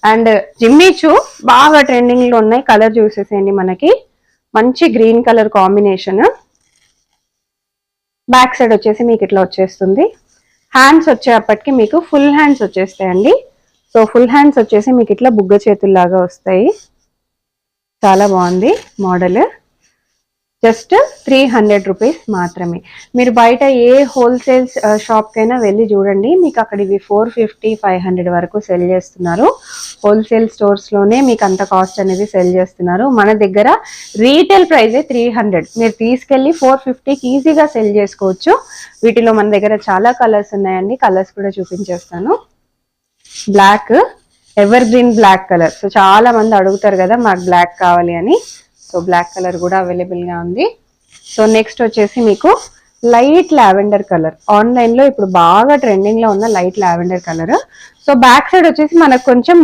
And Jimmy చూ బాగా trending లో ఉన్నాయి. కలర్ చూసేసేయండి, మనకి మంచి green colour combination. Back side వచ్చేసి మీకు ఇట్లా వచ్చేస్తుంది. హ్యాండ్స్ వచ్చేప్పటికి మీకు ఫుల్ హ్యాండ్స్ వచ్చేస్తాయండి. సో ఫుల్ హ్యాండ్స్ వచ్చేసి మీకు ఇట్లా బుగ్గ చేతుల్లాగా వస్తాయి. చాలా బాగుంది మోడల్. జస్ట్ 300 రూపీస్ మాత్రమే. మీరు బయట ఏ హోల్సేల్ షాప్ కైనా వెళ్ళి చూడండి, మీకు అక్కడ ఇవి 450, 500 వరకు సెల్ చేస్తున్నారు. హోల్సేల్ స్టోర్స్ లోనే మీకు అంత కాస్ట్ అనేది సెల్ చేస్తున్నారు. మన దగ్గర రీటైల్ ప్రైజే 300. మీరు తీసుకెళ్లి 450కి ఈజీగా సెల్ చేసుకోవచ్చు. వీటిలో మన దగ్గర చాలా కలర్స్ ఉన్నాయండి. కలర్స్ కూడా చూపించేస్తాను. Black, evergreen black colour. So చాలా మంది అడుగుతారు కదా మాకు బ్లాక్ కావాలి అని. సో బ్లాక్ కలర్ కూడా అవైలబుల్ గా ఉంది. సో నెక్స్ట్ వచ్చేసి మీకు లైట్ లావెండర్ కలర్. ఆన్లైన్ లో ఇప్పుడు బాగా ట్రెండింగ్ లో ఉన్న light lavender colour. So back side వచ్చేసి మనకు కొంచెం